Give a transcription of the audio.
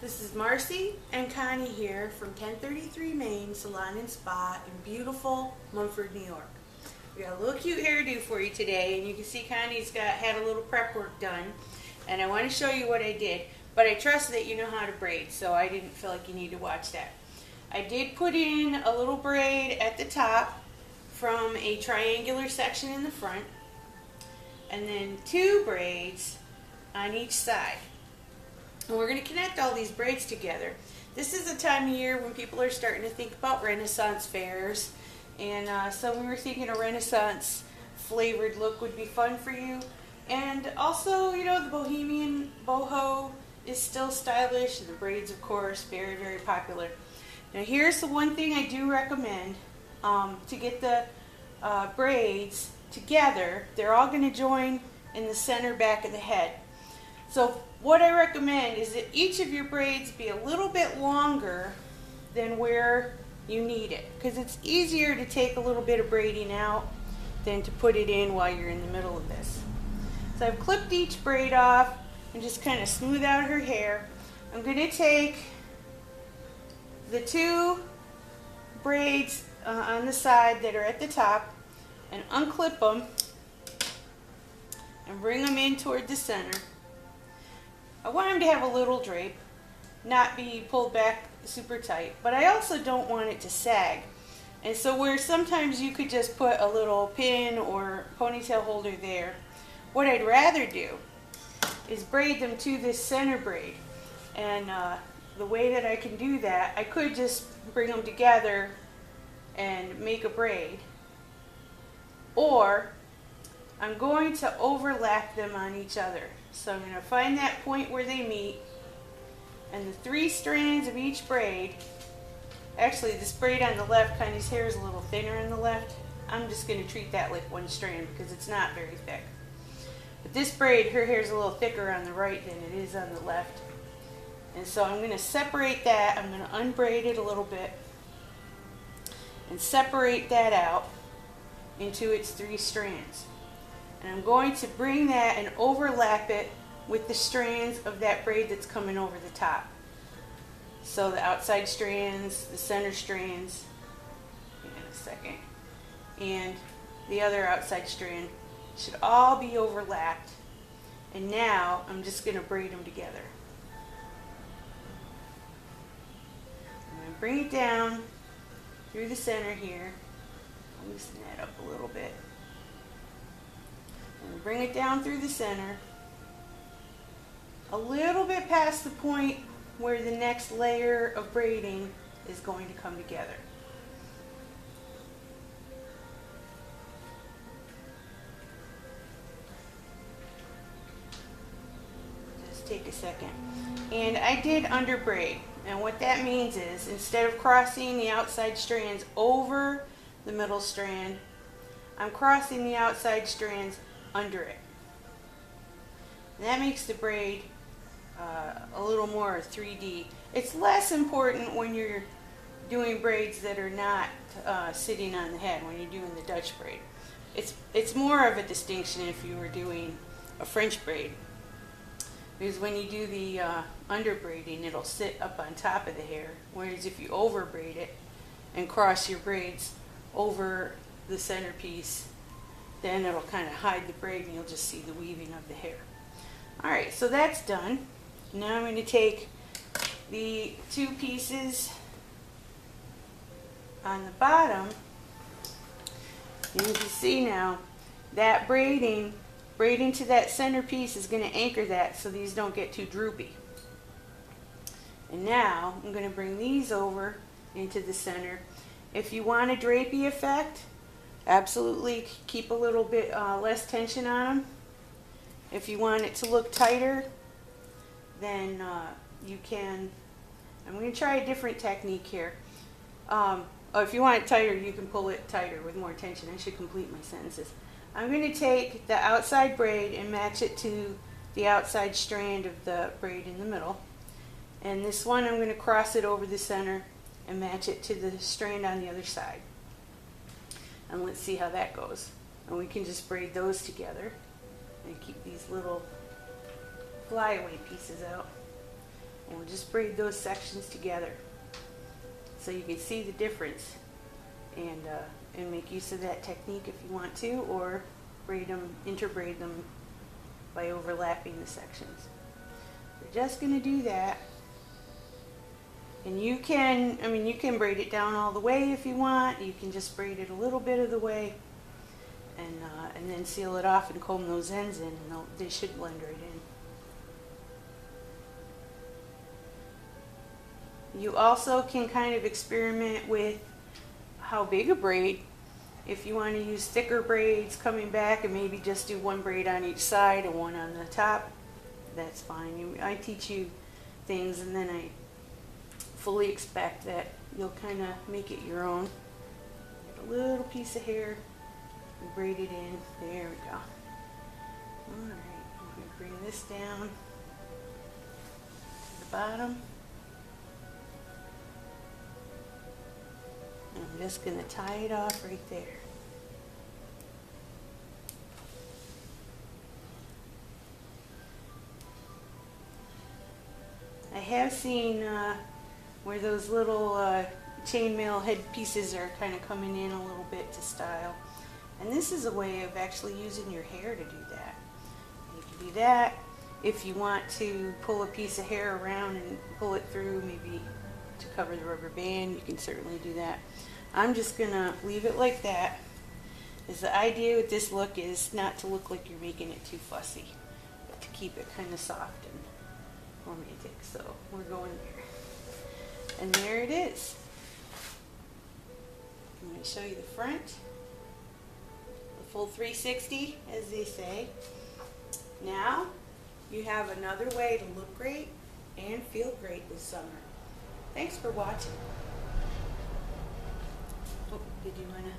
This is Marcy and Connie here from 1033 Main Salon and Spa in beautiful Mumford, New York. We got a little cute hairdo for you today, and you can see Connie's had a little prep work done, and I want to show you what I did, but I trust that you know how to braid, so I didn't feel like you need to watch that. I did put in a little braid at the top from a triangular section in the front, and then 2 braids on each side. And we're going to connect all these braids together. This is the time of year when people are starting to think about Renaissance fairs, and so we were thinking a Renaissance flavored look would be fun for you. And also, you know, the bohemian boho is still stylish, and the braids, of course, very, very popular. Now here's the one thing I do recommend to get the braids together. They're all going to join in the center back of the head. So what I recommend is that each of your braids be a little bit longer than where you need it, because it's easier to take a little bit of braiding out than to put it in while you're in the middle of this. So I've clipped each braid off and just kind of smooth out her hair. I'm going to take the 2 braids on the side that are at the top and unclip them and bring them in toward the center. I want them to have a little drape, not be pulled back super tight, but I also don't want it to sag. And so where sometimes you could just put a little pin or ponytail holder there, what I'd rather do is braid them to this center braid. And the way that I can do that, I could just bring them together and make a braid, or I'm going to overlap them on each other. So I'm going to find that point where they meet, and the 3 strands of each braid, actually this braid on the left, Connie's hair is a little thinner on the left. I'm just going to treat that like 1 strand because it's not very thick. But this braid, her hair is a little thicker on the right than it is on the left. And so I'm going to separate that. I'm going to unbraid it a little bit and separate that out into its 3 strands. And I'm going to bring that and overlap it with the strands of that braid that's coming over the top. So the outside strands, the center strands, and the other outside strand should all be overlapped. And now I'm just going to braid them together. I'm going to bring it down through the center here. I'll loosen that up a little bit. And bring it down through the center, a little bit past the point where the next layer of braiding is going to come together. Just take a second. And I did under braid, and what that means is instead of crossing the outside strands over the middle strand, I'm crossing the outside strands under it. And that makes the braid a little more 3D. It's less important when you're doing braids that are not sitting on the head, when you're doing the Dutch braid. It's more of a distinction if you were doing a French braid, because when you do the under braiding, it'll sit up on top of the hair, whereas if you over braid it and cross your braids over the centerpiece, then it'll kind of hide the braid and you'll just see the weaving of the hair. Alright, so that's done. Now I'm going to take the 2 pieces on the bottom, and you can see now that braiding to that centerpiece is going to anchor that so these don't get too droopy. And now I'm going to bring these over into the center. If you want a drapey effect, absolutely keep a little bit less tension on them. If you want it to look tighter, then you can. I'm going to try a different technique here. If you want it tighter, you can pull it tighter with more tension. I should complete my sentences. I'm going to take the outside braid and match it to the outside strand of the braid in the middle. And this one, I'm going to cross it over the center and match it to the strand on the other side. And let's see how that goes. And we can just braid those together and keep these little flyaway pieces out. And we'll just braid those sections together so you can see the difference, and make use of that technique if you want to, or braid them, interbraid them by overlapping the sections. We're just going to do that. And you can, you can braid it down all the way if you want. You can just braid it a little bit of the way, and then seal it off and comb those ends in, and they should blend right in. You also can kind of experiment with how big a braid. If you want to use thicker braids coming back and maybe just do one braid on each side and one on the top, that's fine. I teach you things, and then I fully expect that you'll kind of make it your own. Get a little piece of hair and braid it in. There we go. Alright, I'm going to bring this down to the bottom. I'm just going to tie it off right there. I have seen where those little chainmail headpieces are kind of coming in a little bit to style. And this is a way of actually using your hair to do that. You can do that. If you want to pull a piece of hair around and pull it through, maybe to cover the rubber band, you can certainly do that. I'm just going to leave it like that, as the idea with this look is not to look like you're making it too fussy, but to keep it kind of soft and romantic. So we're going there. And there it is. I'm going to show you the front. The full 360, as they say. Now, you have another way to look great and feel great this summer. Thanks for watching. Oh, did you want to...